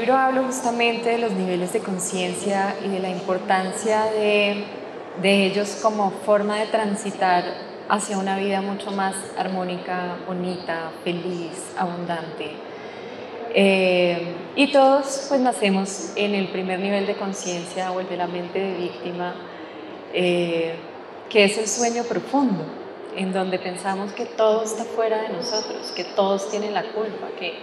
libro hablo justamente de los niveles de conciencia y de la importancia de ellos como forma de transitar hacia una vida mucho más armónica, bonita, feliz, abundante. Y todos pues nacemos en el primer nivel de conciencia o el de la mente de víctima, que es el sueño profundo, en donde pensamos que todo está fuera de nosotros, que todos tienen la culpa, que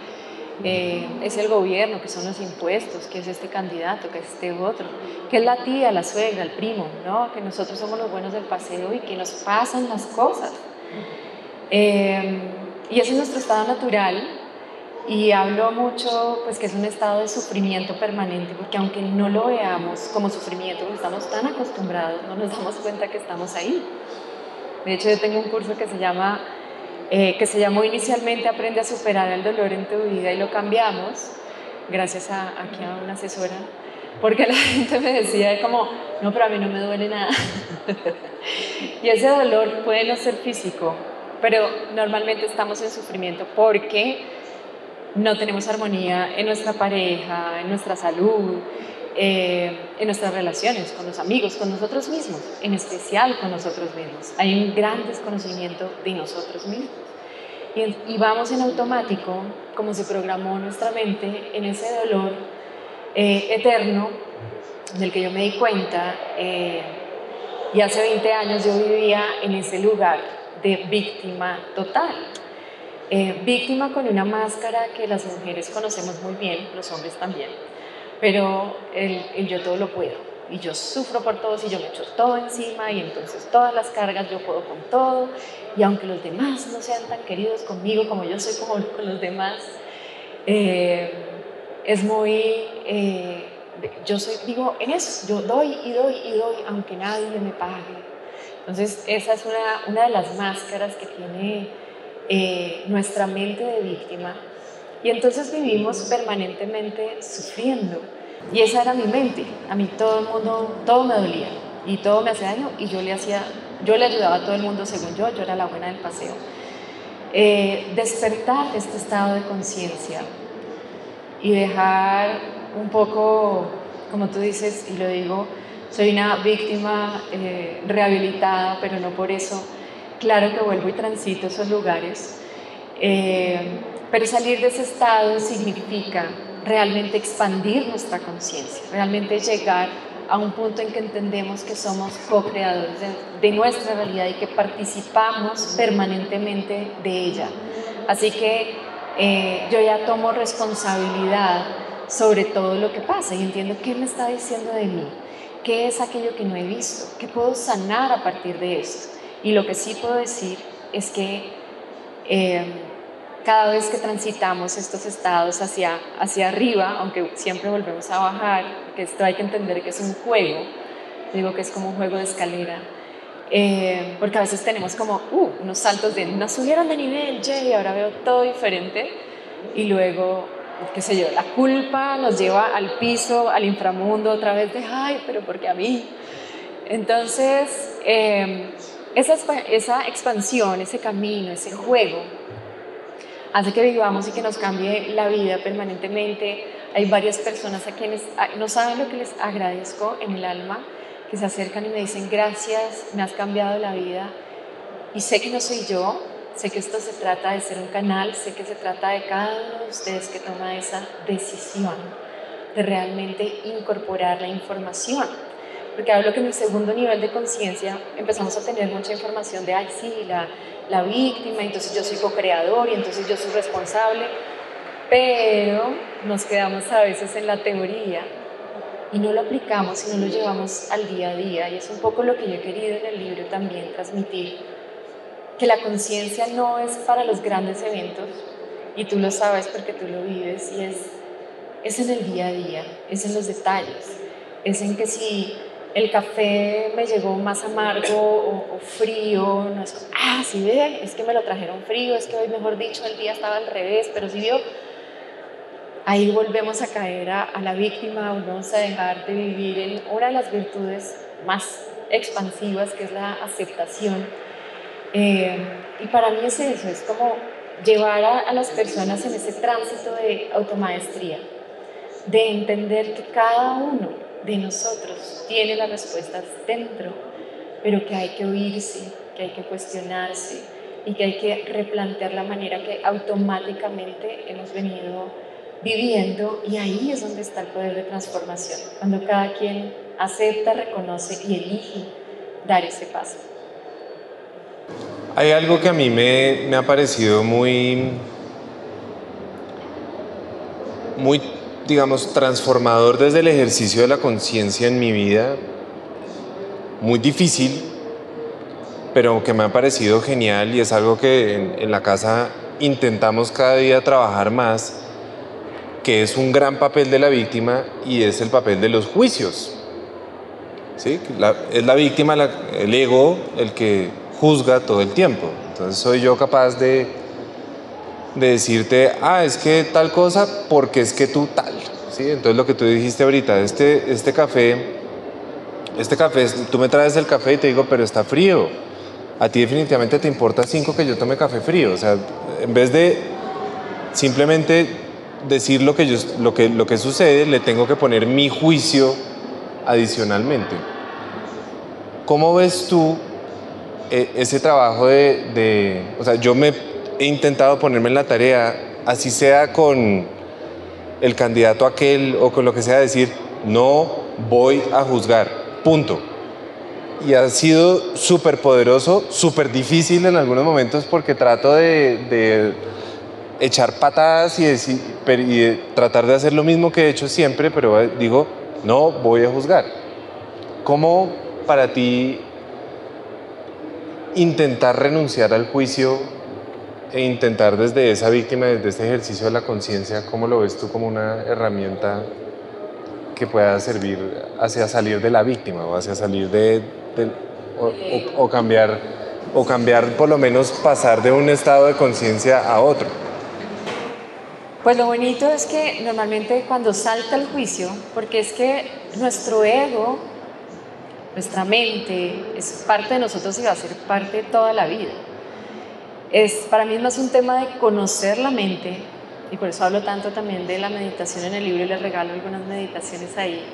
es el gobierno, que son los impuestos, que es este candidato, que es este otro, que es la tía, la suegra, el primo, ¿no? Que nosotros somos los buenos del paseo y que nos pasan las cosas. Y ese es nuestro estado natural, y hablo mucho pues que es un estado de sufrimiento permanente, porque aunque no lo veamos como sufrimiento, porque estamos tan acostumbrados, no nos damos cuenta que estamos ahí. De hecho, yo tengo un curso que se llamó inicialmente Aprende a superar el dolor en tu vida, y lo cambiamos gracias aquí a una asesora, porque la gente me decía como, no, pero a mí no me duele nada. Y ese dolor puede no ser físico, pero normalmente estamos en sufrimiento porque no tenemos armonía en nuestra pareja, en nuestra salud, en nuestras relaciones con los amigos, con nosotros mismos, en especial con nosotros mismos. Hay un gran desconocimiento de nosotros mismos. Y vamos en automático, como se programó nuestra mente, en ese dolor eterno del que yo me di cuenta. Y hace 20 años yo vivía en ese lugar de víctima total. Víctima con una máscara que las mujeres conocemos muy bien, los hombres también, pero el yo todo lo puedo, y yo sufro por todos y yo me echo todo encima, y entonces todas las cargas yo puedo con todo, y aunque los demás no sean tan queridos conmigo como yo soy con los demás, es muy... yo digo en eso, yo doy y doy y doy aunque nadie me pague. Entonces esa es una de las máscaras que tiene nuestra mente de víctima, y entonces vivimos permanentemente sufriendo. Y esa era mi mente. A mí todo el mundo, todo me dolía y todo me hacía daño, y yo le ayudaba a todo el mundo según yo era la buena del paseo. Despertar este estado de conciencia y dejar un poco, como tú dices, y lo digo, soy una víctima rehabilitada, pero no por eso, claro que vuelvo y transito esos lugares, pero salir de ese estado significa realmente expandir nuestra conciencia, realmente llegar a un punto en que entendemos que somos co-creadores de nuestra realidad y que participamos permanentemente de ella. Así que yo ya tomo responsabilidad sobre todo lo que pasa y entiendo qué me está diciendo de mí, qué es aquello que no he visto, qué puedo sanar a partir de esto. Y lo que sí puedo decir es que cada vez que transitamos estos estados hacia arriba, aunque siempre volvemos a bajar, que esto hay que entender que es un juego, digo que es como un juego de escalera, porque a veces tenemos como unos saltos de nos subieron de nivel, y ahora veo todo diferente, y luego, qué sé yo, la culpa nos lleva al piso, al inframundo, otra vez de ay, pero ¿por qué a mí? Entonces, esa expansión, ese camino, ese juego, hace que vivamos y que nos cambie la vida permanentemente. Hay varias personas a quienes no saben lo que les agradezco en el alma, que se acercan y me dicen gracias, me has cambiado la vida, y sé que no soy yo, sé que esto se trata de ser un canal, sé que se trata de cada uno de ustedes que toma esa decisión de realmente incorporar la información. Porque hablo que en el segundo nivel de conciencia empezamos a tener mucha información de, ay, sí, la víctima, entonces yo soy co-creador y entonces yo soy responsable, pero nos quedamos a veces en la teoría y no lo aplicamos y no lo llevamos al día a día, y es un poco lo que yo he querido en el libro también transmitir, que la conciencia no es para los grandes eventos, y tú lo sabes porque tú lo vives, y es en el día a día, es en los detalles, es en que si el café me llegó más amargo o frío, no es como, sí ve, es que me lo trajeron frío, es que hoy, mejor dicho, el día estaba al revés, pero si vio, ahí volvemos a caer a la víctima, volvemos a dejar de vivir en una de las virtudes más expansivas, que es la aceptación. Y para mí es eso, es como llevar a las personas en ese tránsito de automaestría, de entender que cada uno de nosotros tiene las respuestas dentro, pero que hay que oírse, que hay que cuestionarse y que hay que replantear la manera que automáticamente hemos venido viviendo, y ahí es donde está el poder de transformación, cuando cada quien acepta, reconoce y elige dar ese paso. Hay algo que a mí me ha parecido muy, digamos, transformador desde el ejercicio de la conciencia en mi vida, muy difícil, pero que me ha parecido genial, y es algo que en la casa intentamos cada día trabajar más, que es un gran papel de la víctima, y es el papel de los juicios. ¿Sí? Es la víctima, el ego, el que juzga todo el tiempo. Entonces soy yo capaz de decirte, es que tal cosa, porque es que tú tal. ¿Sí? Entonces lo que tú dijiste ahorita, este café, tú me traes el café y te digo, pero está frío. A ti definitivamente te importa 5 que yo tome café frío. O sea, en vez de simplemente decir lo que sucede, le tengo que poner mi juicio adicionalmente. ¿Cómo ves tú ese trabajo o sea, yo me he intentado ponerme en la tarea, así sea con el candidato aquel o con lo que sea, decir, no voy a juzgar, punto. Y ha sido súper poderoso, súper difícil en algunos momentos, porque trato de echar patadas y tratar de hacer lo mismo que he hecho siempre, pero digo, no voy a juzgar. ¿Cómo para ti intentar renunciar al juicio e intentar desde esa víctima, desde este ejercicio de la conciencia, cómo lo ves tú como una herramienta que pueda servir hacia salir de la víctima o hacia salir o cambiar, por lo menos pasar de un estado de conciencia a otro? Pues lo bonito es que normalmente cuando salta el juicio, porque es que nuestro ego, nuestra mente, es parte de nosotros y va a ser parte de toda la vida. Para mí es más un tema de conocer la mente, y por eso hablo tanto también de la meditación en el libro y les regalo algunas meditaciones ahí.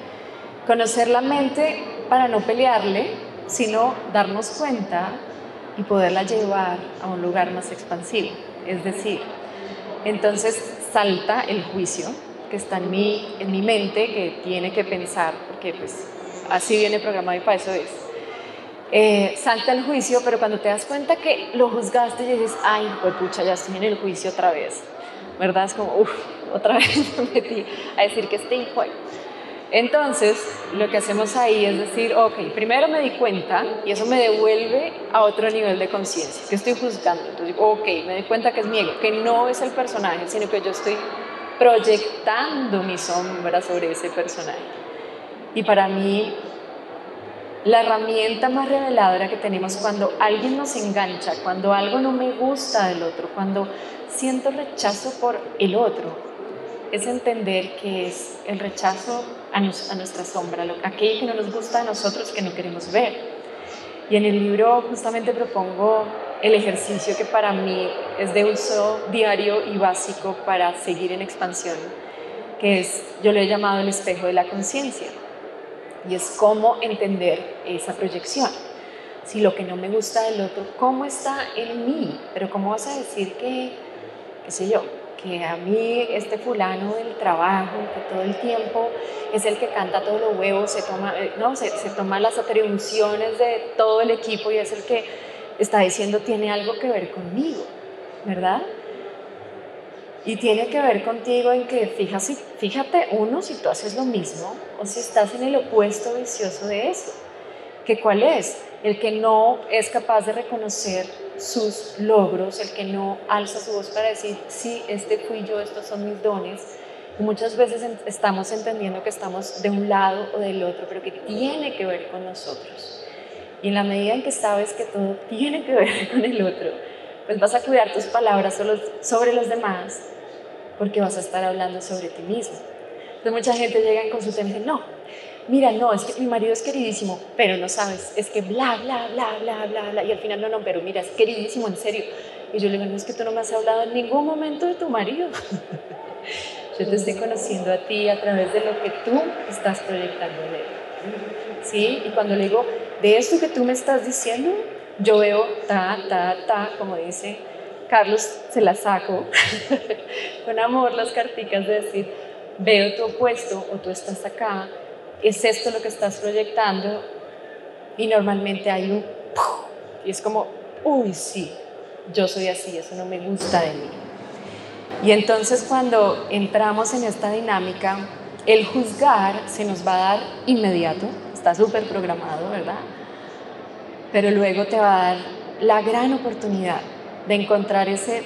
Conocer la mente para no pelearle, sino darnos cuenta y poderla llevar a un lugar más expansivo. Es decir, entonces salta el juicio que está en mi mente, que tiene que pensar, porque pues así viene programado y para eso es. Salta el juicio, pero cuando te das cuenta que lo juzgaste y dices, ay, pues pucha, ya estoy en el juicio otra vez, ¿verdad? Es como, otra vez me metí a decir que este hijo. Entonces, lo que hacemos ahí es decir, ok, primero me di cuenta y eso me devuelve a otro nivel de conciencia, que estoy juzgando. Entonces digo, ok, me di cuenta que es mi ego, que no es el personaje, sino que yo estoy proyectando mi sombra sobre ese personaje. Y para mí, la herramienta más reveladora que tenemos cuando alguien nos engancha, cuando algo no me gusta del otro, cuando siento rechazo por el otro, es entender que es el rechazo a nuestra sombra, aquello que no nos gusta de nosotros, que no queremos ver. Y en el libro justamente propongo el ejercicio que para mí es de uso diario y básico para seguir en expansión, que yo lo he llamado el espejo de la conciencia. Y es cómo entender esa proyección. Si lo que no me gusta del otro, ¿cómo está en mí? Pero ¿cómo vas a decir que, qué sé yo, que a mí este fulano del trabajo, que todo el tiempo es el que canta todos los huevos, se toma las atribuciones de todo el equipo y es el que está diciendo tiene algo que ver conmigo, ¿verdad? Y tiene que ver contigo en que fíjate uno si tú haces lo mismo o si estás en el opuesto vicioso de eso. ¿Que cuál es? El que no es capaz de reconocer sus logros, el que no alza su voz para decir, sí, este fui yo, estos son mis dones. Y muchas veces estamos entendiendo que estamos de un lado o del otro, pero que tiene que ver con nosotros. Y en la medida en que sabes que todo tiene que ver con el otro, pues vas a cuidar tus palabras sobre los demás, porque vas a estar hablando sobre ti mismo. Entonces mucha gente llega en consulta y me dice, no, mira, no, es que mi marido es queridísimo, pero no sabes, es que bla, bla, bla, bla, bla, bla, y al final no, pero mira, es queridísimo, en serio. Y yo le digo, no, es que tú no me has hablado en ningún momento de tu marido. Yo te estoy conociendo a ti a través de lo que tú estás proyectando en él. ¿Sí? Y cuando le digo, de esto que tú me estás diciendo, yo veo como dice Carlos, se la saco con amor las carticas de decir, veo tu opuesto o tú estás acá, es esto lo que estás proyectando, y normalmente hay un ¡puf! Y es como, uy, sí, yo soy así, eso no me gusta de mí. Y entonces cuando entramos en esta dinámica, el juzgar se nos va a dar inmediato, está súper programado, ¿verdad? Pero luego te va a dar la gran oportunidad de encontrar ese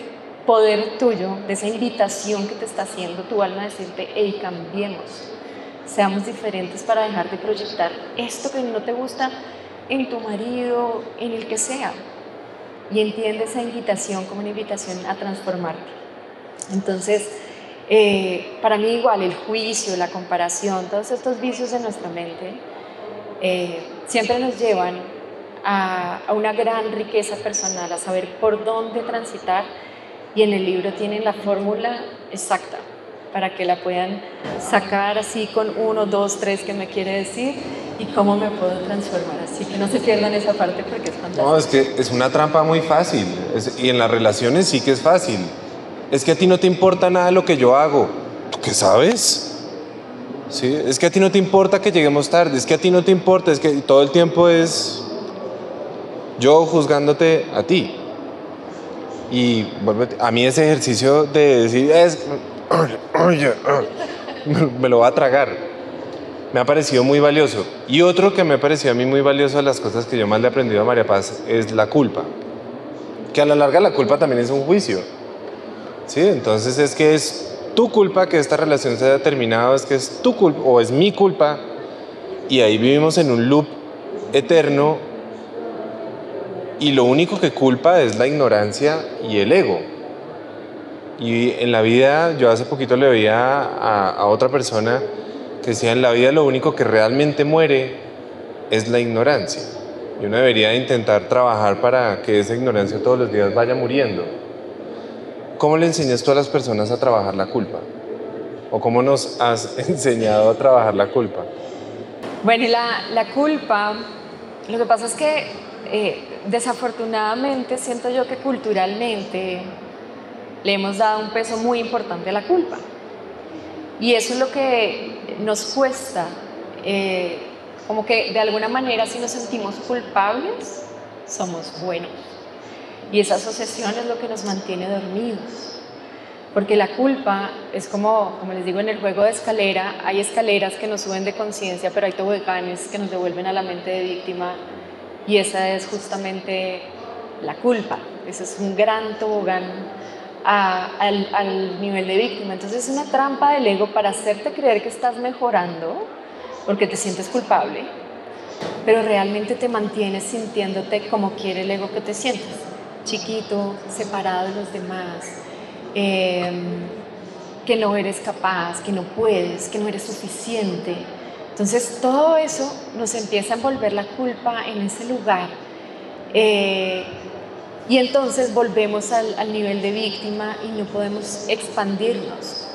poder tuyo, de esa invitación que te está haciendo tu alma a decirte, hey, cambiemos, seamos diferentes para dejar de proyectar esto que no te gusta en tu marido, en el que sea, y entiende esa invitación como una invitación a transformarte. Entonces, para mí igual el juicio, la comparación, todos estos vicios de nuestra mente siempre nos llevan a una gran riqueza personal, a saber por dónde transitar, y en el libro tienen la fórmula exacta para que la puedan sacar así con 1, 2, 3 que me quiere decir y cómo me puedo transformar. Así que no se pierdan esa parte porque es fantástica. No, es que es una trampa muy fácil, y en las relaciones sí que es fácil. Es que a ti no te importa nada de lo que yo hago. ¿Tú qué sabes? Sí, es que a ti no te importa que lleguemos tarde, es que a ti no te importa, es que todo el tiempo es yo juzgándote a ti. Y a mí ese ejercicio de decir, oye, me lo va a tragar, me ha parecido muy valioso. Y otro que me ha parecido a mí muy valioso de las cosas que yo más le he aprendido a María Paz es la culpa. Que a la larga la culpa también es un juicio. ¿Sí? Entonces es que es tu culpa que esta relación se haya terminado, es que es tu culpa o es mi culpa. Y ahí vivimos en un loop eterno. Y lo único que culpa es la ignorancia y el ego. Y en la vida, yo hace poquito le veía a otra persona que decía, en la vida lo único que realmente muere es la ignorancia. Y uno debería intentar trabajar para que esa ignorancia todos los días vaya muriendo. ¿Cómo le enseñas tú a las personas a trabajar la culpa? ¿O cómo nos has enseñado a trabajar la culpa? Bueno, la culpa, lo que pasa es que desafortunadamente siento yo que culturalmente le hemos dado un peso muy importante a la culpa. Y eso es lo que nos cuesta, como que de alguna manera si nos sentimos culpables, somos buenos. Y esa asociación es lo que nos mantiene dormidos. Porque la culpa es como les digo en el juego de escalera, hay escaleras que nos suben de conciencia, pero hay toboganes que nos devuelven a la mente de víctima, y esa es justamente la culpa. Ese es un gran tobogán al nivel de víctima. Entonces es una trampa del ego para hacerte creer que estás mejorando porque te sientes culpable, pero realmente te mantienes sintiéndote como quiere el ego que te sientas, chiquito, separado de los demás, que no eres capaz, que no puedes, que no eres suficiente. Entonces todo eso nos empieza a envolver la culpa en ese lugar, y entonces volvemos al nivel de víctima y no podemos expandirnos.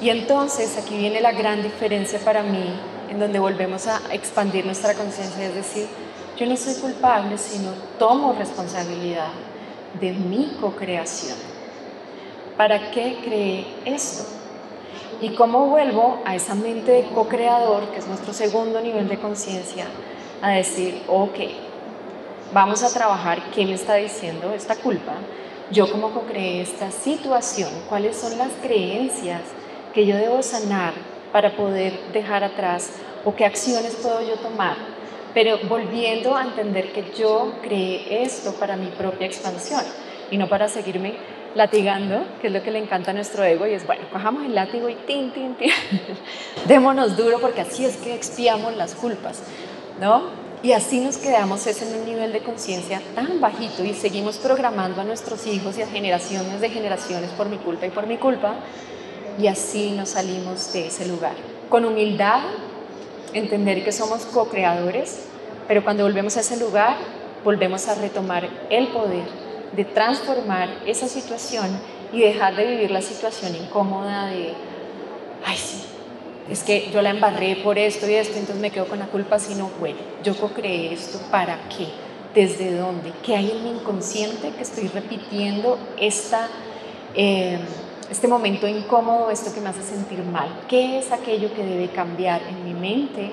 Y entonces aquí viene la gran diferencia para mí, en donde volvemos a expandir nuestra conciencia, es decir, yo no soy culpable, sino tomo responsabilidad de mi co-creación. ¿Para qué creé esto? ¿Y cómo vuelvo a esa mente de co-creador, que es nuestro segundo nivel de conciencia, a decir, ok, vamos a trabajar qué me está diciendo esta culpa? Yo como co-creé esta situación, ¿cuáles son las creencias que yo debo sanar para poder dejar atrás, o qué acciones puedo yo tomar? Pero volviendo a entender que yo creé esto para mi propia expansión y no para seguirme latigando, que es lo que le encanta a nuestro ego, y es, bueno, cojamos el látigo y tin, tin, tin, démonos duro porque así es que expiamos las culpas, ¿no? Y así nos quedamos en un nivel de conciencia tan bajito y seguimos programando a nuestros hijos y a generaciones de generaciones por mi culpa y por mi culpa, y así nos salimos de ese lugar. Con humildad, entender que somos co-creadores, pero cuando volvemos a ese lugar, volvemos a retomar el poder de transformar esa situación y dejar de vivir la situación incómoda de ay sí, es que yo la embarré por esto y esto, entonces me quedo con la culpa, sino, bueno, yo co-creé esto, ¿para qué? ¿Desde dónde? ¿Qué hay en mi inconsciente que estoy repitiendo este momento incómodo, esto que me hace sentir mal? ¿Qué es aquello que debe cambiar en mi mente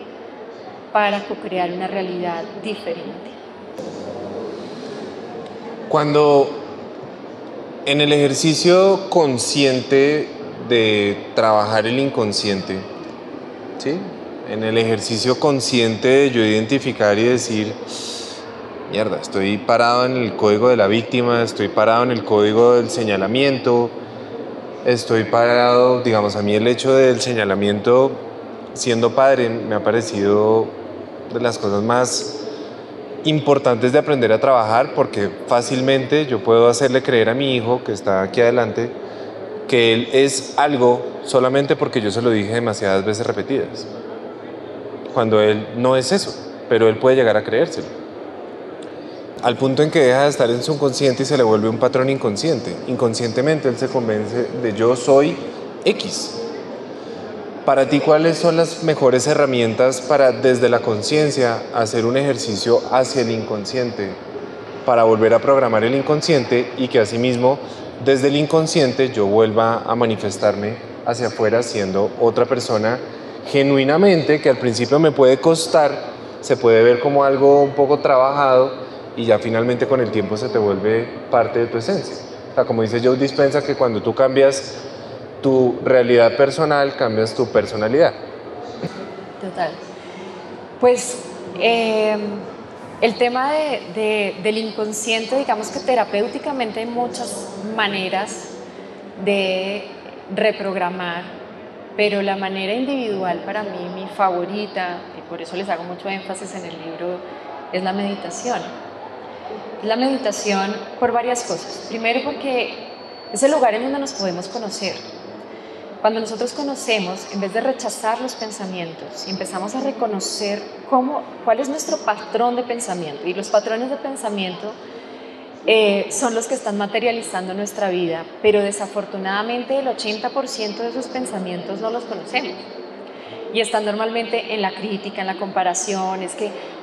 para co-crear una realidad diferente? Cuando en el ejercicio consciente de trabajar el inconsciente, ¿sí? En el ejercicio consciente de yo identificar y decir, mierda, estoy parado en el código de la víctima, estoy parado en el código del señalamiento, estoy parado, digamos, a mí el hecho del señalamiento siendo padre me ha parecido de las cosas más importantes de aprender a trabajar, porque fácilmente yo puedo hacerle creer a mi hijo que está aquí adelante que él es algo solamente porque yo se lo dije demasiadas veces repetidas, cuando él no es eso, pero él puede llegar a creérselo, al punto en que deja de estar en su consciente y se le vuelve un patrón inconsciente. Inconscientemente él se convence de yo soy X. Para ti, ¿cuáles son las mejores herramientas para desde la conciencia hacer un ejercicio hacia el inconsciente, para volver a programar el inconsciente y que asimismo desde el inconsciente yo vuelva a manifestarme hacia afuera siendo otra persona genuinamente, que al principio me puede costar, se puede ver como algo un poco trabajado y ya finalmente con el tiempo se te vuelve parte de tu esencia? O sea, como dice Joe Dispenza, que cuando tú cambias tu realidad personal, cambias tu personalidad. Total. Pues el tema del inconsciente, digamos que terapéuticamente hay muchas maneras de reprogramar, pero la manera individual para mí, mi favorita, y por eso les hago mucho énfasis en el libro, es la meditación. La meditación por varias cosas. Primero porque es el lugar en donde nos podemos conocer. Cuando nosotros conocemos, en vez de rechazar los pensamientos y empezamos a reconocer cuál es nuestro patrón de pensamiento, y los patrones de pensamiento son los que están materializando nuestra vida, pero desafortunadamente el 80% de esos pensamientos no los conocemos y están normalmente en la crítica, en la comparación,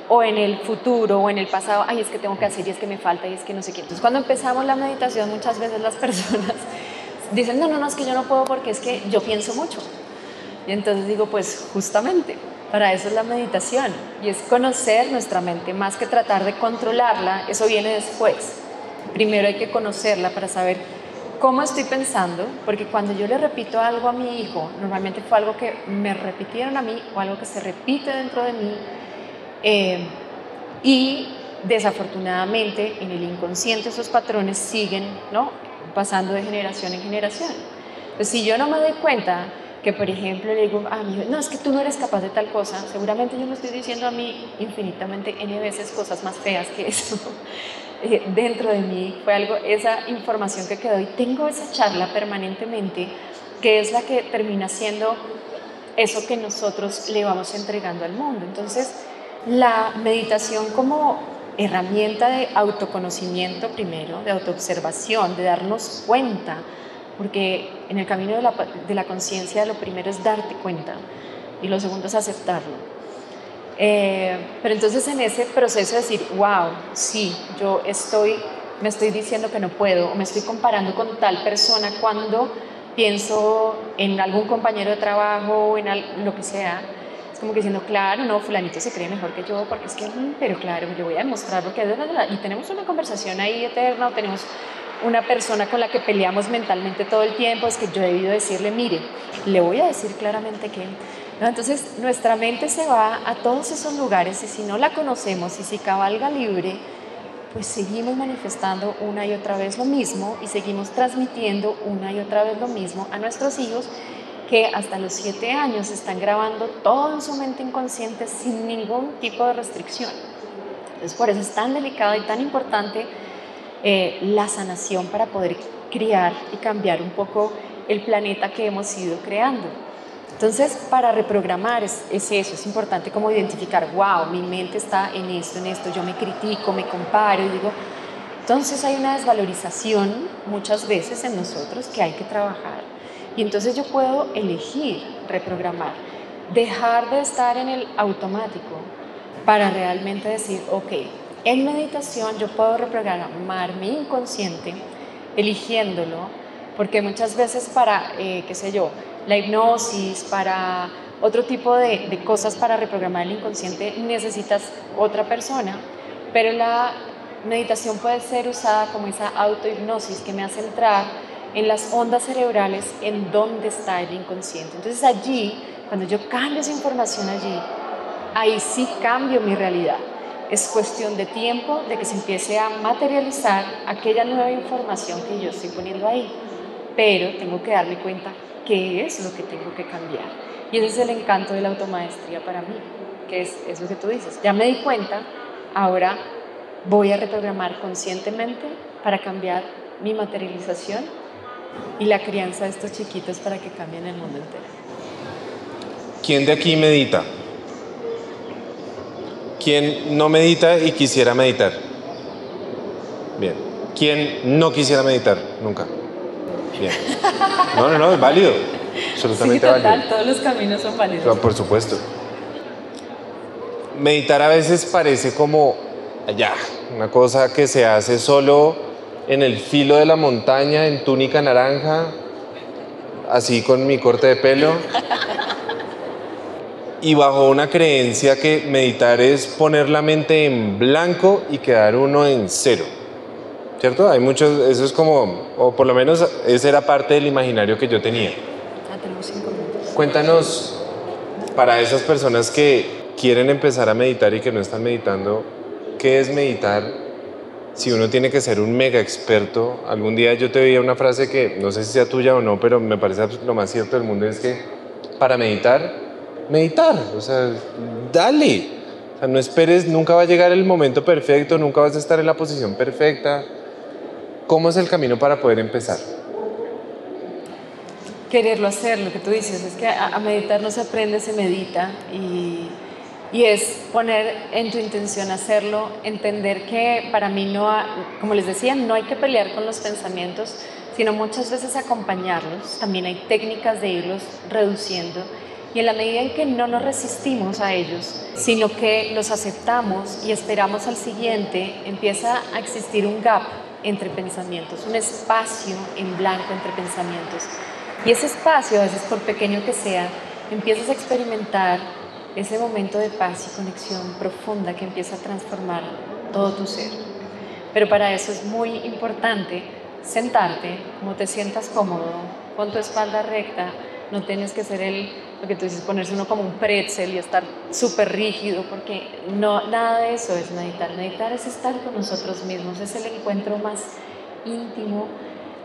o en el futuro o en el pasado, ay, es que tengo que hacer y es que me falta y es que no sé qué. Entonces cuando empezamos la meditación muchas veces las personas dicen, no, es que yo no puedo porque es que yo pienso mucho. Y entonces digo, pues justamente, para eso es la meditación. Y es conocer nuestra mente, más que tratar de controlarla, eso viene después. Primero hay que conocerla para saber cómo estoy pensando, porque cuando yo le repito algo a mi hijo, normalmente fue algo que me repitieron a mí o algo que se repite dentro de mí, y desafortunadamente en el inconsciente esos patrones siguen, ¿no?, pasando de generación en generación. Entonces, si yo no me doy cuenta que, por ejemplo, le digo a mi hijo, no, es que tú no eres capaz de tal cosa, seguramente yo me estoy diciendo a mí infinitamente N veces cosas más feas que eso. Dentro de mí fue algo, esa información que quedó, y tengo esa charla permanentemente, que es la que termina siendo eso que nosotros le vamos entregando al mundo. Entonces, la meditación como herramienta de autoconocimiento primero, de autoobservación, de darnos cuenta, porque en el camino de la conciencia lo primero es darte cuenta y lo segundo es aceptarlo. Pero entonces en ese proceso de decir, wow, sí, me estoy diciendo que no puedo, o me estoy comparando con tal persona cuando pienso en algún compañero de trabajo o en lo que sea, es como que diciendo, claro, no, fulanito se cree mejor que yo, porque es que, pero claro, le voy a demostrar lo que es, y tenemos una conversación ahí eterna, o tenemos una persona con la que peleamos mentalmente todo el tiempo, es que yo he debido decirle, mire, le voy a decir claramente que... ¿no? Entonces nuestra mente se va a todos esos lugares y si no la conocemos y si cabalga libre, pues seguimos manifestando una y otra vez lo mismo y seguimos transmitiendo una y otra vez lo mismo a nuestros hijos, que hasta los 7 años están grabando todo en su mente inconsciente sin ningún tipo de restricción. Entonces por eso es tan delicado y tan importante la sanación para poder criar y cambiar un poco el planeta que hemos ido creando. Entonces, para reprogramar es eso, es importante como identificar, wow, mi mente está en esto, yo me critico, me comparo y digo, entonces hay una desvalorización muchas veces en nosotros que hay que trabajar, Y entonces yo puedo elegir reprogramar, dejar de estar en el automático para realmente decir, ok, en meditación yo puedo reprogramar mi inconsciente eligiéndolo, porque muchas veces para, qué sé yo, la hipnosis, para otro tipo de cosas para reprogramar el inconsciente necesitas otra persona, pero la meditación puede ser usada como esa autohipnosis que me hace entrar en las ondas cerebrales en donde está el inconsciente. Entonces allí, cuando yo cambio esa información allí, ahí sí cambio mi realidad. Es cuestión de tiempo de que se empiece a materializar aquella nueva información que yo estoy poniendo ahí. Pero tengo que darme cuenta qué es lo que tengo que cambiar. Y ese es el encanto de la automaestría para mí, que es lo que tú dices. Ya me di cuenta, ahora voy a reprogramar conscientemente para cambiar mi materialización y la crianza de estos chiquitos para que cambien el mundo entero. ¿Quién de aquí medita? ¿Quién no medita y quisiera meditar? Bien. ¿Quién no quisiera meditar? Nunca. Bien. No, es válido. Absolutamente sí, total, válido. Todos los caminos son válidos. No, por supuesto. Meditar a veces parece como una cosa que se hace solo en el filo de la montaña, en túnica naranja, así con mi corte de pelo. Y bajo una creencia que meditar es poner la mente en blanco y quedar uno en cero. ¿Cierto? Hay muchos, eso es como, o por lo menos esa era parte del imaginario que yo tenía. Tenemos 5 minutos. Cuéntanos, para esas personas que quieren empezar a meditar y que no están meditando, ¿qué es meditar? Si uno tiene que ser un mega experto. Algún día yo te oía una frase que no sé si sea tuya o no, pero me parece lo más cierto del mundo, es que para meditar, o sea, dale. O sea, no esperes, nunca va a llegar el momento perfecto, nunca vas a estar en la posición perfecta. ¿Cómo es el camino para poder empezar? Quererlo hacer, lo que tú dices, es que a meditar no se aprende, se medita y es poner en tu intención hacerlo, entender que para mí como les decía, no hay que pelear con los pensamientos, sino muchas veces acompañarlos. También hay técnicas de irlos reduciendo y en la medida en que no nos resistimos a ellos, sino que los aceptamos y esperamos al siguiente, empieza a existir un gap entre pensamientos, un espacio en blanco entre pensamientos. Y ese espacio, a veces por pequeño que sea, empiezas a experimentar ese momento de paz y conexión profunda que empieza a transformar todo tu ser. Pero para eso es muy importante sentarte, como te sientas cómodo, con tu espalda recta, no tienes que ser lo que tú dices, ponerse uno como un pretzel y estar súper rígido, porque nada de eso es meditar. Meditar es estar con nosotros mismos, es el encuentro más íntimo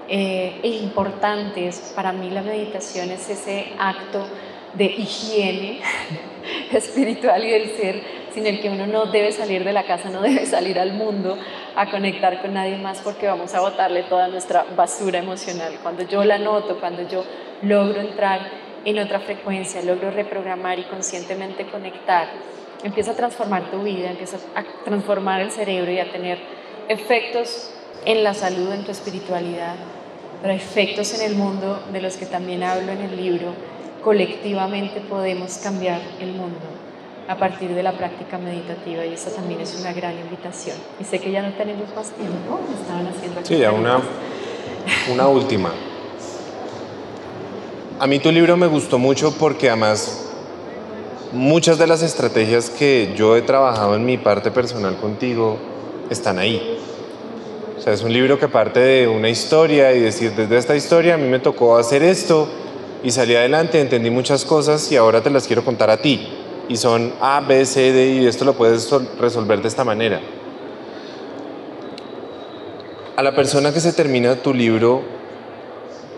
e importante. Para mí la meditación es ese acto de higiene espiritual y del ser, sin el que uno no debe salir de la casa, no debe salir al mundo a conectar con nadie más, porque vamos a botarle toda nuestra basura emocional. Cuando yo la noto, cuando yo logro entrar en otra frecuencia, logro reprogramar y conscientemente conectar, empieza a transformar tu vida, empieza a transformar el cerebro y a tener efectos en la salud, en tu espiritualidad, pero efectos en el mundo de los que también hablo en el libro. Colectivamente podemos cambiar el mundo a partir de la práctica meditativa y esa también es una gran invitación. Y sé que ya no tenemos más tiempo, estaban haciendo aquí. Sí, ya una última. A mí tu libro me gustó mucho porque además muchas de las estrategias que yo he trabajado en mi parte personal contigo están ahí. O sea, es un libro que parte de una historia y decir, desde esta historia a mí me tocó hacer esto y salí adelante, entendí muchas cosas y ahora te las quiero contar a ti. Y son A, B, C, D y esto lo puedes resolver de esta manera. A la persona que se termina tu libro,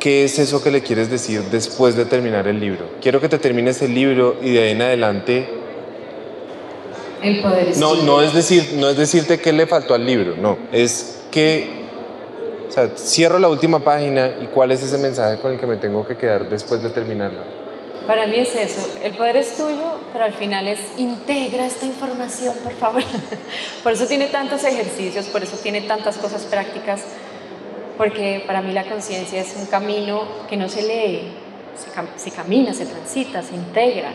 ¿qué es eso que le quieres decir después de terminar el libro? Quiero que te termines el libro y de ahí en adelante... El poder es no es decirte qué le faltó al libro, no. Es que... O sea, cierro la última página y cuál es ese mensaje con el que me tengo que quedar después de terminarla. Para mí es eso, el poder es tuyo, pero al final es integra esta información, por favor. Por eso tiene tantos ejercicios, por eso tiene tantas cosas prácticas, porque para mí la conciencia es un camino que no se lee, se camina, se transita, se integra.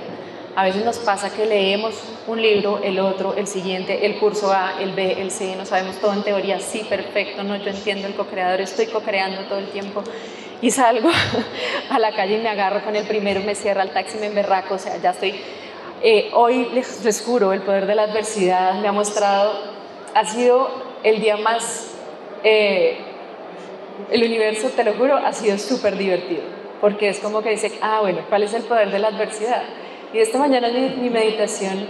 A veces nos pasa que leemos un libro, el otro, el siguiente, el curso A, el B, el C, no sabemos todo en teoría, sí, perfecto, no, yo entiendo el co-creador, estoy co-creando todo el tiempo y salgo a la calle y me agarro con el primero, me cierra el taxi, me emberraco, o sea, ya estoy... hoy les juro, el poder de la adversidad me ha mostrado, ha sido el día más... el universo, te lo juro, ha sido súper divertido, porque es como que dice, bueno, ¿cuál es el poder de la adversidad? Y esta mañana en mi meditación,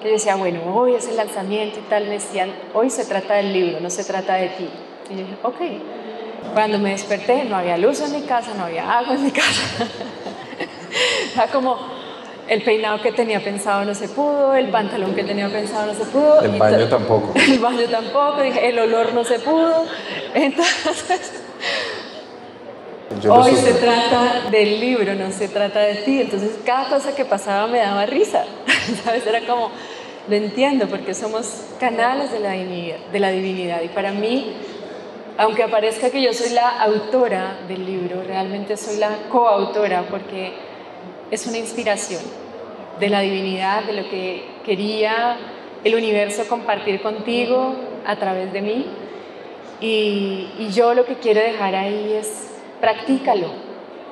que decía, bueno, hoy es el lanzamiento y tal, me decían, hoy se trata del libro, no se trata de ti. Y yo dije, ok. Cuando me desperté, no había luz en mi casa, no había agua en mi casa. Era como, el peinado que tenía pensado no se pudo, el pantalón que tenía pensado no se pudo. El baño tampoco. El baño tampoco, dije, el olor no se pudo. Entonces... Hoy se trata del libro, no se trata de ti. Entonces cada cosa que pasaba me daba risa, ¿sabes? Era como, lo entiendo porque somos canales de la divinidad. Y para mí, aunque aparezca que yo soy la autora del libro, realmente soy la coautora porque es una inspiración de la divinidad, de lo que quería el universo compartir contigo a través de mí. Y yo lo que quiero dejar ahí es, practícalo.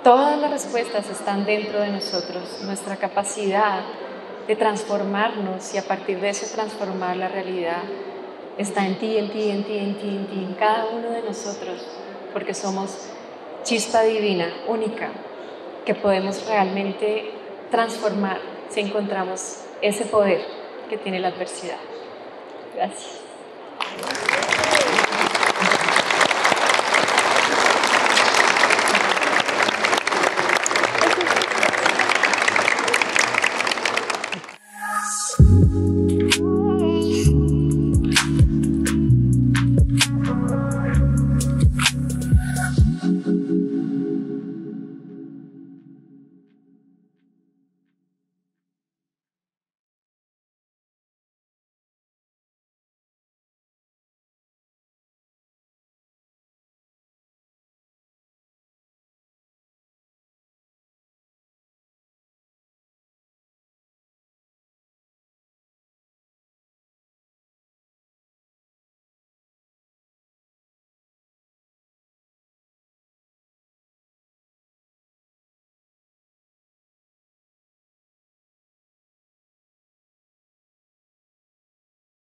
Todas las respuestas están dentro de nosotros, nuestra capacidad de transformarnos y a partir de eso transformar la realidad está en ti, en ti, en ti, en ti, en ti, en cada uno de nosotros, porque somos chispa divina, única, que podemos realmente transformar si encontramos ese poder que tiene la adversidad. Gracias.